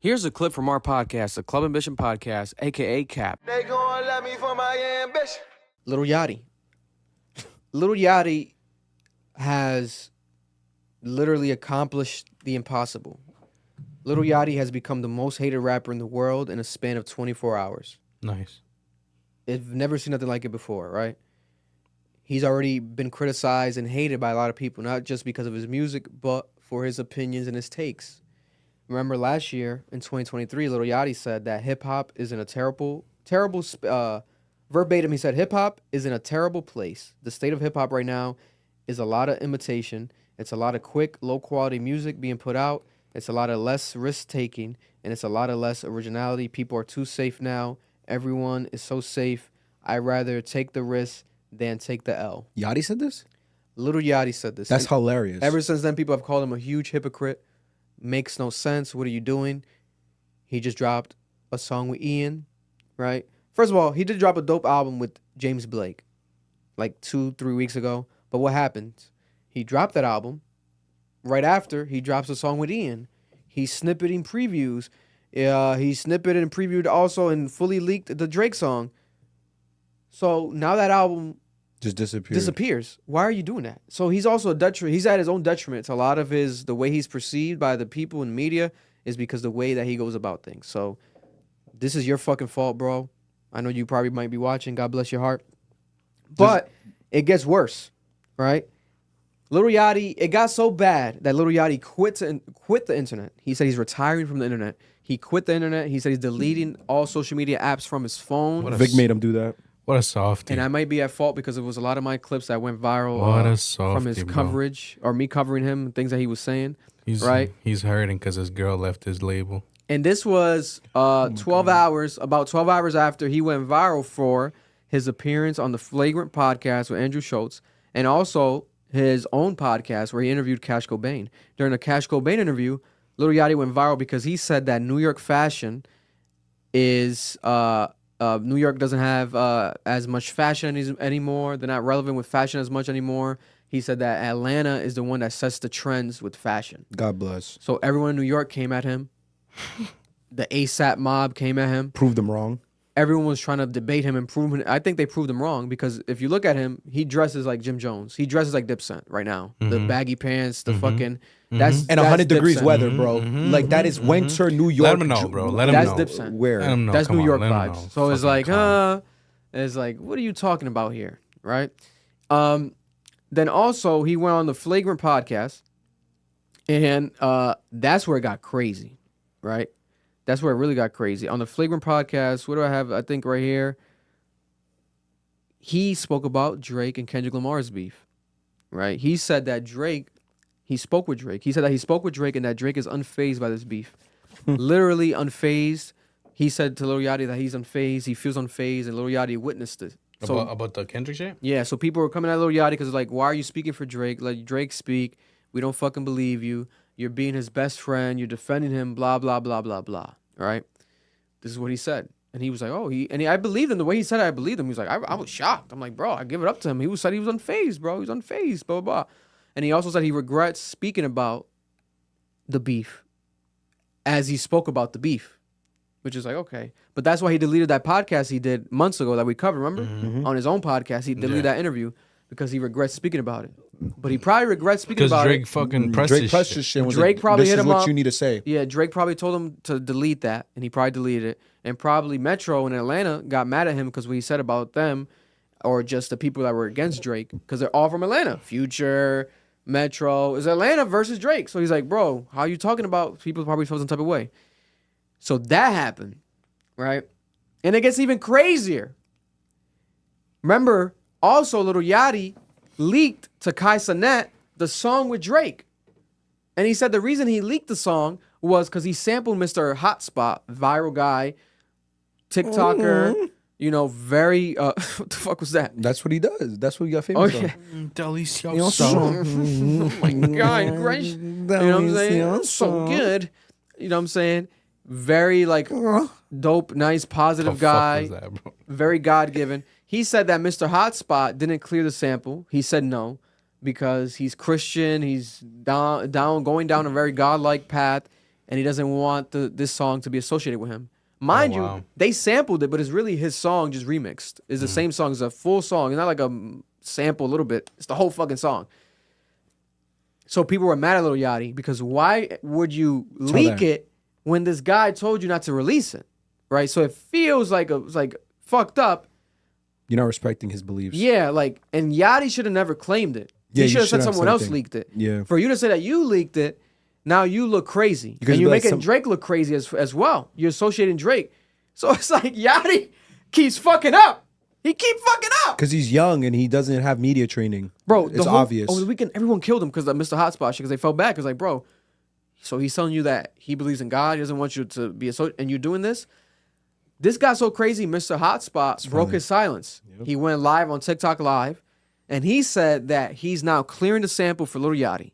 Here's a clip from our podcast, the Club Ambition Podcast, a.k.a. CAP. They gon' love me for my ambition. Little Yachty. Little Yachty has literally accomplished the impossible. Little Yachty has become the most hated rapper in the world in a span of 24 hours. Nice. I've never seen nothing like it before, right? He's already been criticized and hated by a lot of people, not just because of his music, but for his opinions and his takes. Remember last year, in 2023, Lil Yachty said that hip-hop is in a terrible, verbatim, he said, hip-hop is in a terrible place. The state of hip-hop right now is a lot of imitation. It's a lot of quick, low-quality music being put out. It's a lot of less risk-taking, and it's a lot of less originality. People are too safe now. Everyone is so safe. I'd rather take the risk than take the L. Yachty said this? Little Yachty said this. That's And hilarious. ever since then, people have called him a huge hypocrite. Makes no sense. What are you doing? He just dropped a song with Ian, right? First of all, he did drop a dope album with James Blake like 2-3 weeks ago. But what happened? He dropped that album. Right after, he drops a song with Ian. He's snippeting previews. He snippeted and previewed also and fully leaked the Drake song. So now that album just disappears. Why are you doing that? So he's also a detriment. He's at his own detriment. A lot of the way he's perceived by the people in media is because the way that he goes about things. So this is your fucking fault, bro. I know you probably might be watching. God bless your heart. But it gets worse, right? Lil Yachty, it got so bad that Lil Yachty quit the internet. He said he's retiring from the internet. He quit the internet. He said he's deleting all social media apps from his phone. Vic made him do that. What a softie. And I might be at fault because it was a lot of my clips that went viral from his coverage or me covering him, things that he was saying. Right? He's hurting because his girl left his label. And this was 12 hours after he went viral for his appearance on the Flagrant podcast with Andrew Schultz and also his own podcast where he interviewed Cash Cobain. During the Cash Cobain interview, Lil Yachty went viral because he said that New York fashion is... New York doesn't have as much fashion anymore. They're not relevant with fashion as much anymore. He said that Atlanta is the one that sets the trends with fashion. God bless. So everyone in New York came at him. The ASAP mob came at him. Proved them wrong. Everyone was trying to debate him and prove him. I think they proved him wrong because if you look at him, he dresses like Jim Jones. He dresses like Dipset right now. The baggy pants, the fucking... That's 100 degrees Dipset. weather, bro. Like, that is winter New York. Let him know, bro. Let him know. That's Dipset. Where? Let him know. That's Come New on, York let him vibes. know. So it's Fucking like, what are you talking about here, right? Then also he went on the Flagrant podcast, and that's where it got crazy, right? That's where it really got crazy. On the Flagrant podcast, what do I have? I think right here, he spoke about Drake and Kendrick Lamar's beef, right? He said that he spoke with Drake. He said that he spoke with Drake and that Drake is unfazed by this beef. Literally unfazed. He said to Lil Yachty that he's unfazed. He feels unfazed, and Lil Yachty witnessed it. So, about the Kendrick shit? yeah, so people were coming at Lil Yachty because like, why are you speaking for Drake? Let Drake speak. We don't fucking believe you. You're being his best friend. You're defending him, blah, blah, blah, blah, blah, right? This is what he said. And he was like, I believed him. The way he said it, I believed him. He was like, I was shocked. I'm like, bro, I give it up to him. He said he was unfazed, bro. He was unfazed, blah, blah, blah. And he also said he regrets speaking about the beef as he spoke about the beef, which is like, okay. But that's why he deleted that podcast he did months ago that we covered, remember? On his own podcast, he deleted that interview because he regrets speaking about it. But he probably regrets speaking about Drake it. fucking pressed Drake his pressed shit. his shit. Drake probably hit him This is up. what you need to say. Yeah, Drake probably told him to delete that, and he probably deleted it. And probably Metro in Atlanta got mad at him because what he said about them, or just the people that were against Drake, because they're all from Atlanta. Future, Metro. It's Atlanta versus Drake. So he's like, bro, how are you talking about? People probably feel some type of way. So that happened, right? And it gets even crazier. Remember, also Lil Yachty leaked to Kai Cenat the song with Drake. And he said the reason he leaked the song was because he sampled Mr. Hotspot, viral guy, TikToker, very, what the fuck was that? That's what he does. That's what he got famous Oh, yeah. Delicioso. Oh my God, Grace. You know what I'm saying? So good. You know what I'm saying? Very, dope, nice, positive guy. Fuck was that, bro? Very God-given. He said that Mr. Hotspot didn't clear the sample. He said no because he's Christian. He's going down a very godlike path. and he doesn't want this song to be associated with him. Mind wow. you, they sampled it, but it's really his song just remixed. It's the same song. It's a full song. It's not like a sample a little bit. It's the whole fucking song. So people were mad at Lil Yachty because why would you leak it when this guy told you not to release it, right? So it feels like it's like fucked up. You're not respecting his beliefs. Yeah, like, and Yachty should have never claimed it. Yeah, He you should have said shouldn't have someone said else anything. leaked it. Yeah. For you to say that you leaked it, now you look crazy. Because And you're like making some- Drake look crazy as well. You're associating Drake. So it's like Yachty keeps fucking up. He keep fucking up. Because he's young and he doesn't have media training. Bro, it's obvious. Over the weekend, everyone killed him because of Mr. Hotspot shit because they felt bad. Because, like, bro, so he's telling you that he believes in God. He doesn't want you to be and you're doing this. This got so crazy, Mr. Hotspot broke his silence. Yep. He went live on TikTok Live, and he said that he's now clearing the sample for Lil Yachty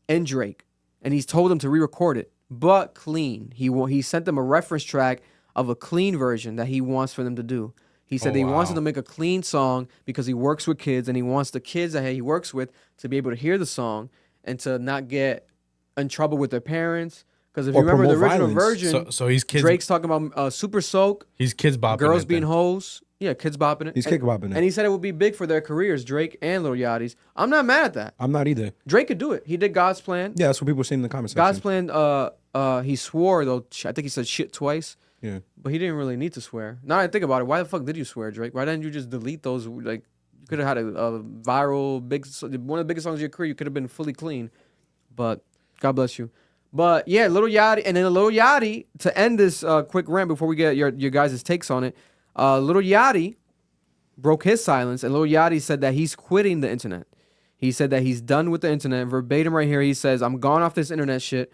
and Drake. And he's told them to re-record it, but clean. He sent them a reference track of a clean version that he wants for them to do. He said he wants them to make a clean song because he works with kids and he wants the kids that he works with to be able to hear the song and to not get in trouble with their parents. Because if you remember the original version, so he's kids. Drake's talking about Super Soak. He's kids bopping. Girls being hoes. Yeah, kids bopping it. He's kick bopping it. And he said it would be big for their careers, Drake and Lil Yachty's. I'm not mad at that. I'm not either. Drake could do it. He did God's Plan. Yeah, that's what people were saying in the comments God's section. Plan, he swore, though. I think he said shit twice. Yeah. But he didn't really need to swear. Now that I think about it, why the fuck did you swear, Drake? Why didn't you just delete those? Like, you could have had a viral, one of the biggest songs of your career. You could have been fully clean. But God bless you. But yeah, Lil Yachty, and then Lil Yachty, to end this quick rant before we get your guys' takes on it, Lil Yachty broke his silence, and Lil Yachty said that he's quitting the internet. He said that he's done with the internet. Verbatim right here, he says, I'm gone off this internet shit.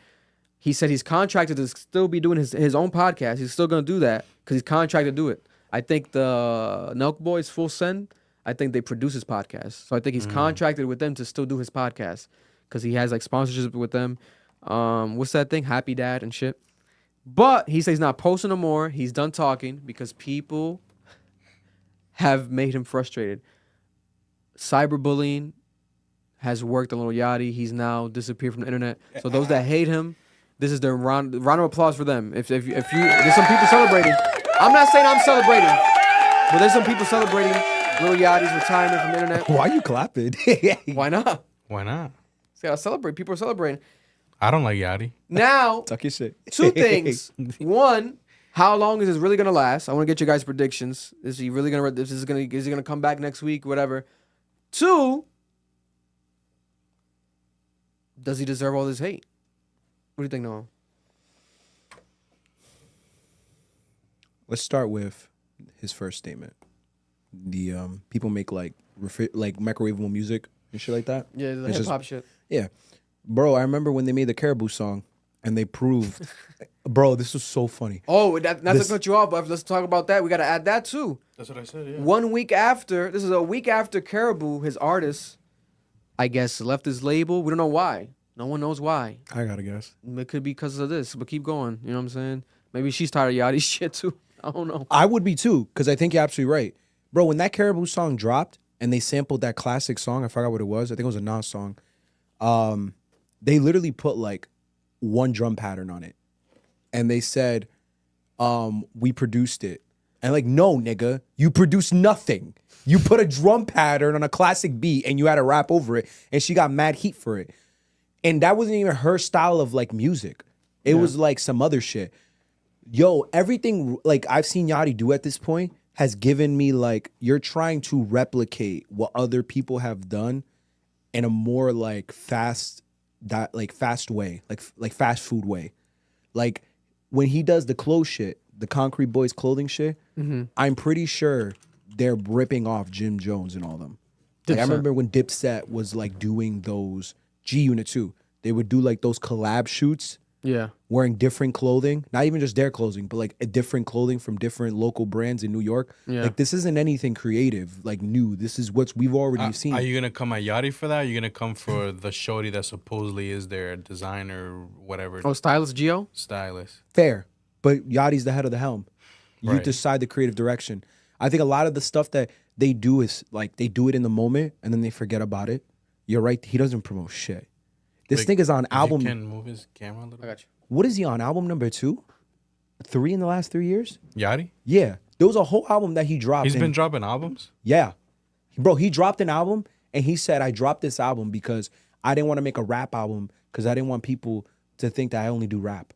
He said he's contracted to still be doing his own podcast. He's still going to do that because he's contracted to do it. I think the Nelk Boys, Full Send, I think they produce his podcast. So I think he's contracted with them to still do his podcast because he has like sponsorships with them. What's that thing? Happy Dad and shit. But he says he's not posting no more. He's done talking because people have made him frustrated. Cyberbullying has worked on Lil Yachty. He's now disappeared from the internet. So those that hate him, this is their round of applause for them. If you, there's some people celebrating. I'm not saying I'm celebrating, but there's some people celebrating Lil Yachty's retirement from the internet. Why are you clapping? Why not? Why not? See, I celebrate. People are celebrating. I don't like Yachty. Now, Tuck your shit. two things. One, how long is this really gonna last? I want to get your guys' predictions. Is he really gonna? Is he gonna come back next week? Whatever. Two, does he deserve all this hate? What do you think, Noah? Let's start with his first statement. The people make like microwavable music and shit like that. Yeah, the It's hip hop just- shit. Yeah. Bro, I remember when they made the Caribou song and they proved, bro, this was so funny. Oh, not This- to cut you off, but let's talk about that. We got to add that too. That's what I said. Yeah. 1 week after, this is a week after Caribou, his artist, I guess, left his label. We don't know why. No one knows why. I gotta guess. It could be because of this, but keep going. You know what I'm saying? Maybe she's tired of Yachty's shit too. I don't know. I would be too, because I think you're absolutely right. Bro, when that Caribou song dropped and they sampled that classic song, I forgot what it was. I think it was a Nas song. They literally put like one drum pattern on it. And they said, we produced it. And like, no, nigga, you produced nothing. You put a drum pattern on a classic beat and you had to rap over it. And she got mad heat for it. And that wasn't even her style of like music. It was like some other shit. Yo, everything like I've seen Yachty do at this point has given me like you're trying to replicate what other people have done in a more like fast way, like fast food way. Like when he does the clothes shit, the Concrete Boys clothing shit, I'm pretty sure they're ripping off Jim Jones and all them. Like, I remember when Dipset was like doing those G Unit too. They would do like those collab shoots. Yeah. Wearing different clothing, not even just their clothing, but like a different clothing from different local brands in New York. Yeah. Like this isn't anything creative, like new. This is what we've already seen. Are you gonna come at Yachty for that? Or are you gonna come for the shorty that supposedly is their designer, whatever Oh, Stylist Geo? stylist? Fair, but Yachty's the head of the helm. You Right. decide the creative direction. I think a lot of the stuff that they do is like they do it in the moment and then they forget about it. You're right. He doesn't promote shit. This Like, thing is on If album. you can move his camera a little. I got you. What is he on? Album number 2? 3 in the last 3 years? Yachty? Yeah. There was a whole album that he dropped. He's been dropping albums? Yeah. Bro, he dropped an album and he said, I dropped this album because I didn't want to make a rap album because I didn't want people to think that I only do rap.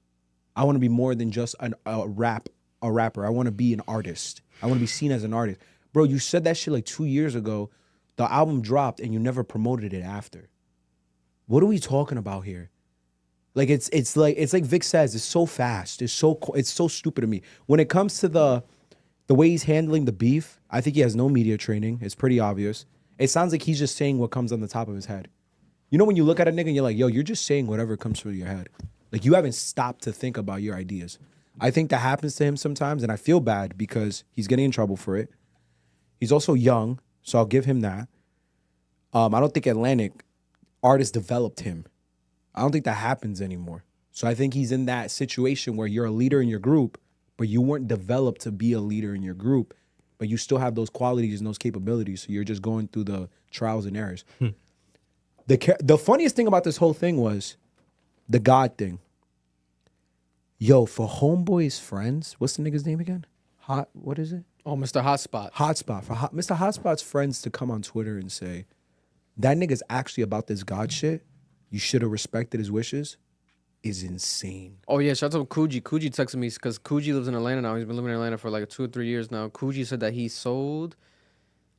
I want to be more than just a rapper. I want to be an artist. I want to be seen as an artist. Bro, you said that shit like 2 years ago. The album dropped and you never promoted it after. What are we talking about here? Like it's like Vic says, it's so fast. It's so stupid to me. When it comes to the way he's handling the beef, I think he has no media training. It's pretty obvious. It sounds like he's just saying what comes on the top of his head. You know when you look at a nigga and you're like, yo, you're just saying whatever comes through your head. Like you haven't stopped to think about your ideas. I think that happens to him sometimes, and I feel bad because he's getting in trouble for it. He's also young, so I'll give him that. I don't think Atlantic artists developed him. I don't think that happens anymore. So I think he's in that situation where you're a leader in your group, but you weren't developed to be a leader in your group, but you still have those qualities and those capabilities. So you're just going through the trials and errors. The funniest thing about this whole thing was the God thing. Yo, for Homeboy's friends, what's the nigga's name again? What is it? Oh, Mr. Hotspot. Hotspot. For Mr. Hotspot's friends to come on Twitter and say, that nigga's actually about this God shit, you should have respected his wishes, is insane. Oh, yeah. Shout out to Coogee. Coogee texted me because Coogee lives in Atlanta now. He's been living in Atlanta for like 2 or 3 years now. Coogee said that he sold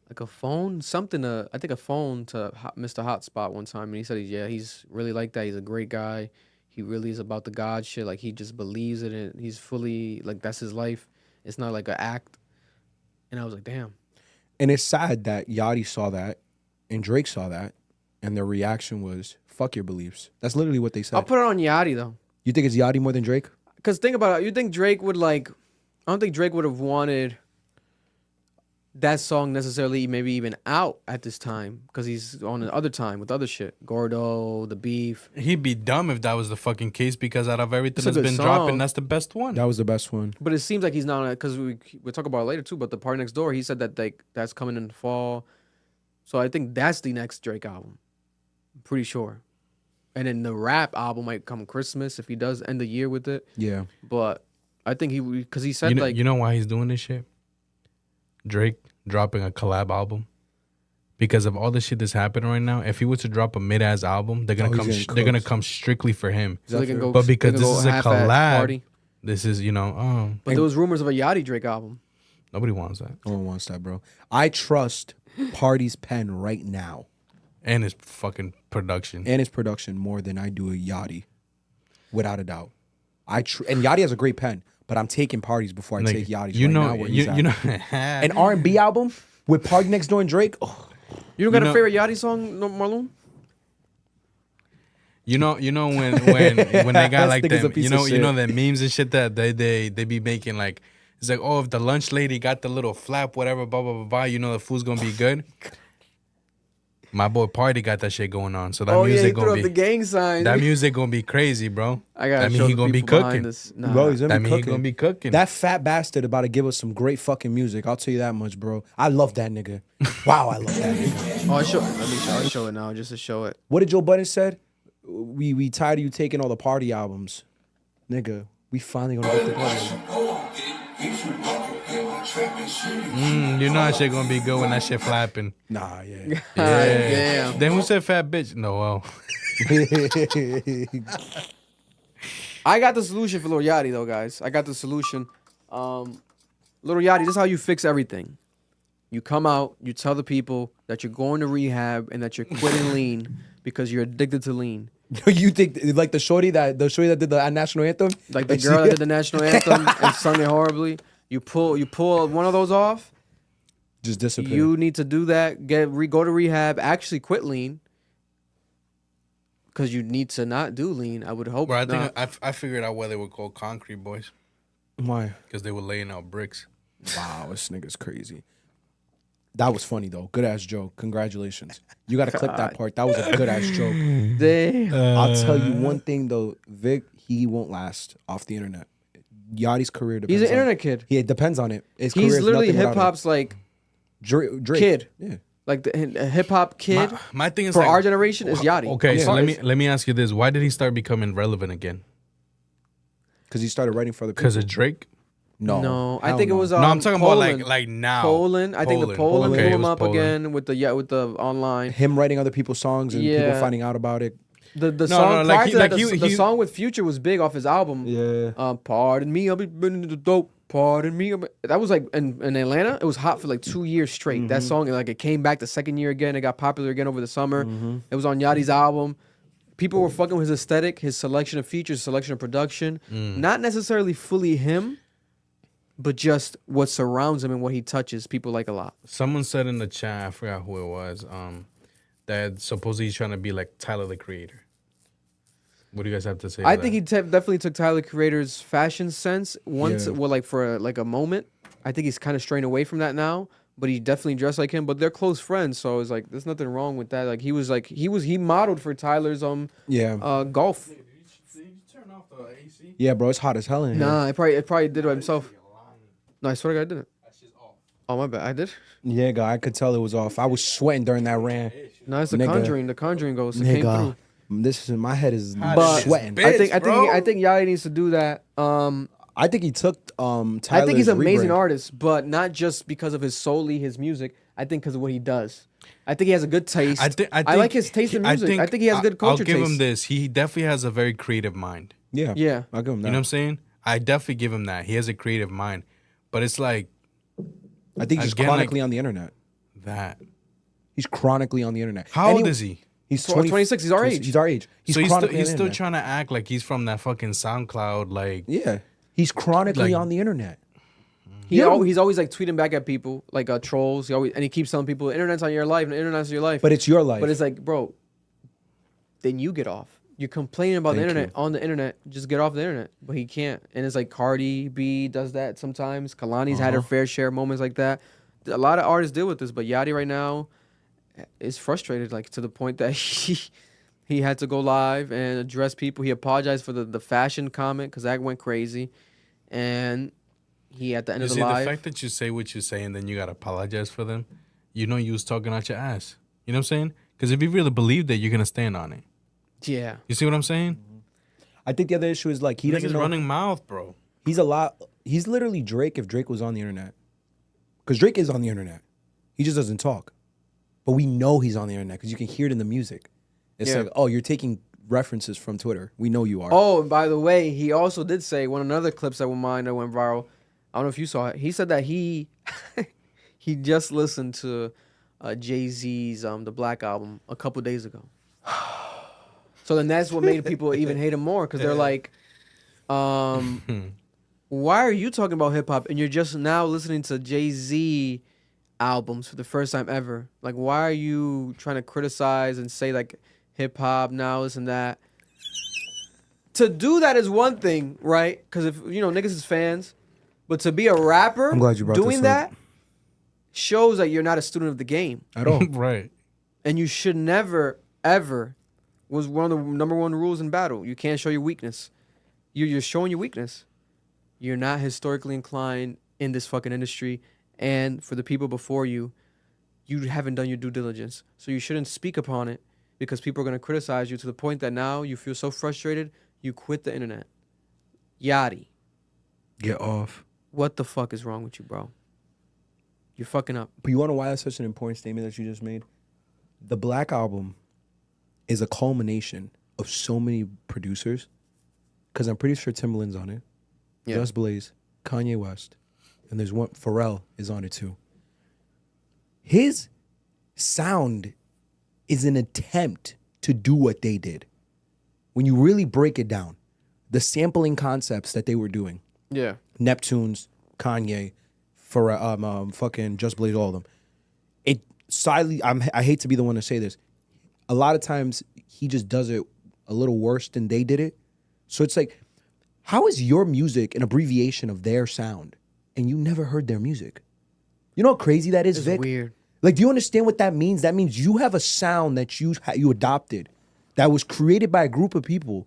like a phone, I think a phone to Mr. Hotspot one time. And he said, he's really like that. He's a great guy. He really is about the God shit. Like, he just believes in it. He's fully, like, that's his life. It's not like an act. And I was like, damn. And it's sad that Yachty saw that and Drake saw that, and their reaction was, fuck your beliefs. That's literally what they said. I'll put it on Yachty, though. You think it's Yachty more than Drake? Because think about it. You think Drake would, like... I don't think Drake would have wanted that song necessarily maybe even out at this time because he's on the other time with other shit. Talk the beef. He'd be dumb if that was the fucking case because out of everything It's a that's good been song. dropping, that's the best one. That was the best one. But it seems like he's not... Because we'll talk about it later, too, but the Party Next Door, he said that that's coming in the fall. So I think that's the next Drake album. I'm pretty sure. And then the rap album might come Christmas if he does end the year with it. Yeah. But I think because he said you know why he's doing this shit? Drake dropping a collab album. Because of all the shit that's happening right now, if he was to drop a mid-ass album, they're gonna come strictly for him. so they can go. But because they can this go is a half-ass collab, party. this is But there was rumors of a Yachty Drake album. nobody wants that. No one wants that, bro. I trust Party's pen right now And his fucking production. and his production more than I do a Yachty, without a doubt. And Yachty has a great pen, but I'm taking Parties before I take Yachty's now where he's at. An R&B album with Party Next Door and Drake. Oh, You don't got a favorite Yachty song, Marlon? You know when they got like This nigga's a them, piece you of know shit. the memes and shit that they be making, like it's like, oh, if the lunch lady got the little flap, whatever, blah blah blah blah, you know the food's gonna be good. My boy Party got that shit going on, so that Oh, yeah, he music threw gonna up be the gang sign. that music gonna be crazy, bro. I gotta that show mean he the gonna be people behind cooking. this. Nah. bro, he's gonna That be mean he cooking. gonna be cooking. That fat bastard about to give us some great fucking music. I'll tell you that much, bro. I love that nigga. Wow, I love that nigga. Oh, I'll show it now just to show it. What did Joe Budden said? We tired of you taking all the party albums. Nigga, we finally gonna get the party album. You know that shit gonna be good when that shit flapping. Nah, yeah. Damn. Then who said fat bitch? No, well. I got the solution for Lil Yachty, though, guys. I got the solution. Lil Yachty, this is how you fix everything. You come out, you tell the people that you're going to rehab and that you're quitting lean because you're addicted to lean. You think like the shorty that did the national anthem? Like the girl that did the national anthem and sung it horribly. You pull one of those off. Just disappear. You need to do that. Go to rehab. Actually, quit lean. Because you need to not do lean. I would hope. Bro, I not. think I figured out why they were called Concrete Boys, Why? because they were laying out bricks. Wow, this nigga's crazy. That was funny though. Good ass joke. Congratulations. You gotta clip that part. That was a good ass joke. Damn. I'll tell you one thing though, Vic, he won't last off the internet. Yachty's career depends He's an on internet kid. Yeah, it depends on it. His He's career is literally nothing without hip hop's like it. Drake. kid. Yeah. Like the hip hop kid My thing is for like, our generation is Yachty. okay, Yeah. so let me ask you this: why did he start becoming relevant again? because he started writing for other people. Because of Drake. No, I hell think it no. was. No, I'm talking Poland. about like now. Poland. I think the Poland Okay, blew it him was up Poland. again with the online. him writing other people's songs and people finding out about it. The song like prior he- to that, like the he- song with Future was big off his album. Yeah. Pardon me, I'll be burning the dope. Pardon me. That was like in Atlanta. It was hot for like 2 years straight. That song, like it came back the second year again. It got popular again over the summer. It was on Yachty's album. People were fucking with his aesthetic, his selection of features, selection of production. Not necessarily fully him, but just what surrounds him and what he touches. People like a lot. Someone said in the chat, I forgot who it was, that supposedly he's trying to be like Tyler the Creator. What do you guys have to say? I to think that? he definitely took Tyler the Creator's fashion sense once, Yeah. well, like for like a moment. I think he's kind of straying away from that now, but he definitely dressed like him. But they're close friends, so it's like there's nothing wrong with that. Like he modeled for Tyler's Yeah. golf. Did you turn off the AC? Yeah, bro, it's hot as hell in here. Nah, it probably did it himself. No, I swear to God, I didn't. Oh my bad, I did. Yeah, guy, I could tell it was off. I was sweating during that rant. No, it's the Nigga. Conjuring. The Conjuring ghost. It came Nigga, through. this is my head is But sweating. Bitch, I think Yachty needs to do that. I think he took Tyler's I think he's an amazing rebrand. artist, but not just because of his music. I think because of what he does. I think he has a good taste. I like his taste in music. I think he has good culture I'll give taste. him this. He definitely has a very creative mind. Yeah. Yeah. I'll give him that. You know what I'm saying? I definitely give him that. He has a creative mind. But it's like I think he's Again, chronically on the internet. that. He's chronically on the internet. How And old is he? He's 26. He's our age. He's our age. He's So he's still, chronically he's on the still internet. trying to act like he's from that fucking SoundCloud. Like, Yeah. He's chronically Like- on the internet. He's always like tweeting back at people, like trolls. He keeps telling people, "The internet's on your life, and the internet's on your life." But it's your life. But it's like, bro, then you get off. You're complaining about the Thank internet you. on the internet. Just get off the internet. But he can't. And it's like Cardi B does that sometimes. Kalani's had her fair share of moments like that. A lot of artists deal with this, but Yachty right now is frustrated, like to the point that he had to go live and address people. He apologized for the fashion comment because that went crazy, and he at the end you of see, the the live. fact that you say what you say and then you got to apologize for them, you know you was talking out your ass. You know what I'm saying? Because if you really believe that, you're going to stand on it. Yeah. You see what I'm saying? I think the other issue is like he doesn't Niggas know. running mouth, bro. He's literally Drake if Drake was on the internet. Because Drake is on the internet. He just doesn't talk. But we know he's on the internet because you can hear it in the music. It's Yeah. like, oh, you're taking references from Twitter. We know you are. Oh, and by the way, he also did say one of the other clips that went viral. I don't know if you saw it. He said that he he just listened to Jay-Z's the Black album a couple days ago. So then that's what made people even hate him more because they're like, why are you talking about hip hop and you're just now listening to Jay-Z albums for the first time ever? Like, why are you trying to criticize and say like hip hop now, this and that? To do that is one thing, right? Because if niggas is fans, but to be a rapper, I'm glad you brought doing this up. that shows that you're not a student of the game, At all. Right. and you should never ever was one of the number one rules in battle. You can't show your weakness. You're showing your weakness. You're not historically inclined in this fucking industry, and for the people before you, you haven't done your due diligence. So you shouldn't speak upon it because people are gonna criticize you to the point that now you feel so frustrated you quit the internet. Yachty, Get off. what the fuck is wrong with you, bro? You're fucking up. But you want to know why that's such an important statement that you just made? The Black Album is a culmination of so many producers. Because I'm pretty sure Timbaland's on it. Yeah. Just Blaze, Kanye West, and there's one, Pharrell is on it too. His sound is an attempt to do what they did. When you really break it down, the sampling concepts that they were doing, Yeah. Neptunes, Kanye, Pharrell, fucking Just Blaze, all of them. It slightly, I hate to be the one to say this. A lot of times he just does it a little worse than they did it. So it's like, how is your music an abbreviation of their sound and you never heard their music? You know how crazy that is, It's Vic? weird. Like, do you understand what that means? That means you have a sound that you adopted that was created by a group of people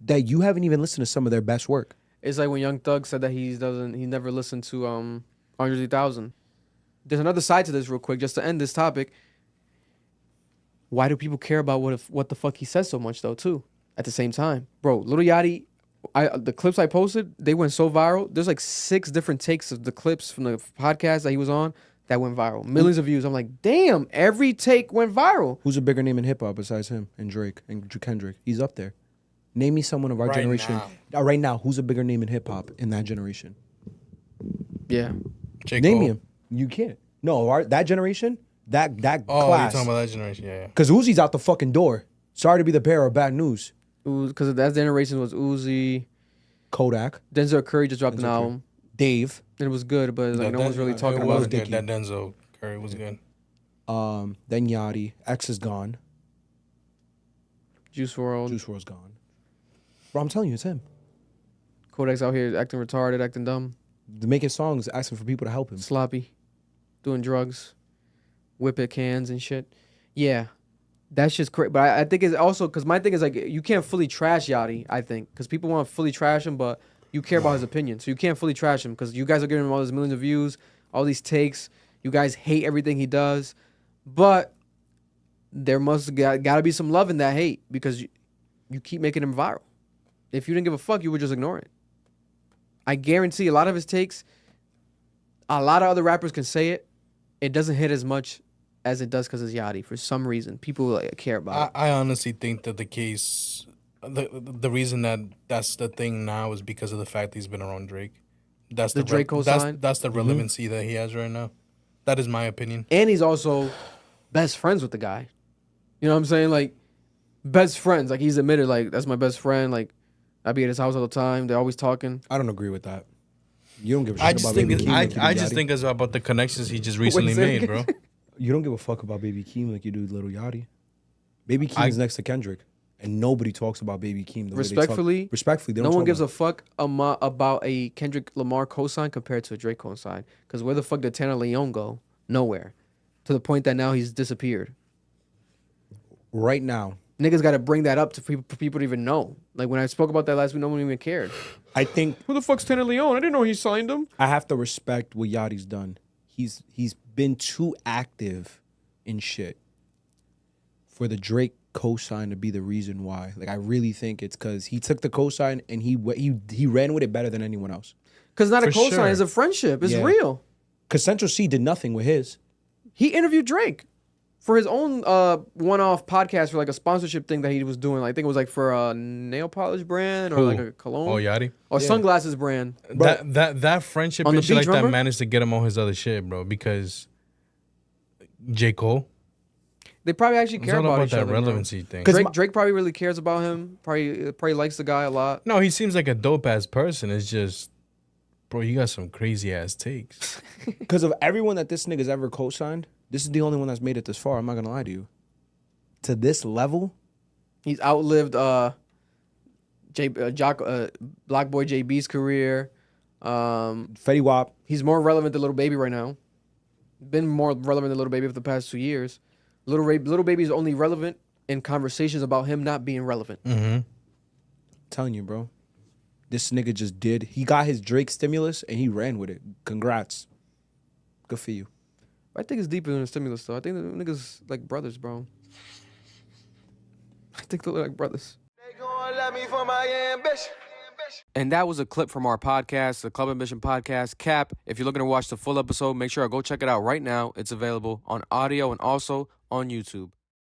that you haven't even listened to some of their best work. It's like when Young Thug said that he never listened to Andre 3000. There's another side to this real quick, just to end this topic. Why do people care about what the fuck he says so much though too? At the same time, bro, Lil Yachty The clips I posted, they went so viral. There's like 6 different takes of the clips from the podcast that he was on that went viral. Millions of views. I'm like, damn, every take went viral. Who's a bigger name in hip hop besides him and Drake and Kendrick? He's up there. Name me someone of our generation. Right now, who's a bigger name in hip hop in that generation? Yeah. J. Name Cole. him. You can't. No, that generation, that Oh, class. you're talking about that generation, yeah. Because Uzi's out the fucking door. Sorry to be the bearer of bad news. Because that generation was Uzi. Kodak, Denzel Curry just dropped an Denzel Curry. album. Dave, And it was good, but like, no one's really talking about it. Good. That Denzel Curry was good. then Yachty. X is gone. Juice WRLD. Juice WRLD's gone. Bro, I'm telling you, it's him. Kodak's out here acting retarded, acting dumb, Making songs, asking for people to help him. sloppy, doing drugs, whip at cans and shit. Yeah. That's just crazy. But I think it's also because my thing is like you can't fully trash Yachty, I think, because people want to fully trash him, but you care about his opinion. So you can't fully trash him because you guys are giving him all these millions of views, all these takes. You guys hate everything he does. But there must got to be some love in that hate because you keep making him viral. If you didn't give a fuck, you would just ignore it. I guarantee a lot of his takes, a lot of other rappers can say it. It doesn't hit as much as it does because it's Yachty. For some reason, people like, care about it. I honestly think that the case, the reason that's the thing now is because of the fact he's been around Drake. That's The Drake cosign? That's the relevancy that he has right now. That is my opinion. And he's also best friends with the guy. You know what I'm saying? Like, best friends. Like, he's admitted, like, that's my best friend. Like, I be at his house all the time. They're always talking. I don't agree with that. You don't give a shit I just about think Baby Keem like you do I just Yachty. think it's about the connections he just recently say it made, bro. You don't give a fuck about Baby Keem like you do Little Yachty. Baby Keem's next to Kendrick, and nobody talks about Baby Keem the way they Respectfully, talk. Respectfully, they no don't one talk gives about a fuck about a Kendrick Lamar cosign compared to a Drake cosign. Because where the fuck did Tanner Leon go? Nowhere. To the point that now he's disappeared. right now. Niggas got to bring that up for people to even know. Like, when I spoke about that last week, no one even cared. I think Who the fuck's Tanner Leon? I didn't know he signed him. I have to respect what Yachty's done. He's been too active in shit for the Drake cosign to be the reason why. Like, I really think it's because he took the cosign and he ran with it better than anyone else. Because not a For cosign, sure. it's a friendship. It's Yeah. real. Because Central C did nothing with his. He interviewed Drake for his own one-off podcast for like a sponsorship thing that he was doing. I think it was like for a nail polish brand or Who? like a cologne Oh, Yachty. or sunglasses brand. That friendship On the and shit beach, like that remember? managed to get him on his other shit, bro. Because J. Cole, They probably actually it's care all about about each that other. bro. relevancy thing. Drake probably really cares about him. Probably likes the guy a lot. No, he seems like a dope ass person. It's just, bro, you got some crazy ass takes. Because of everyone that this nigga's ever co-signed, this is the only one that's made it this far. I'm not gonna lie to you. To this level, He's outlived Black Boy JB's career. Fetty Wap. He's more relevant than Little Baby right now. Been more relevant than Little Baby for the past 2 years. Little Baby is only relevant in conversations about him not being relevant. Mm-hmm. Telling you, bro. This nigga just did. He got his Drake stimulus and he ran with it. Congrats. Good for you. I think it's deeper than a stimulus, though. I think the niggas like brothers, bro. I think they look like brothers. They gon' love me for my ambition. And that was a clip from our podcast, the Club Ambition Podcast. Cap, if you're looking to watch the full episode, make sure to go check it out right now. It's available on audio and also on YouTube.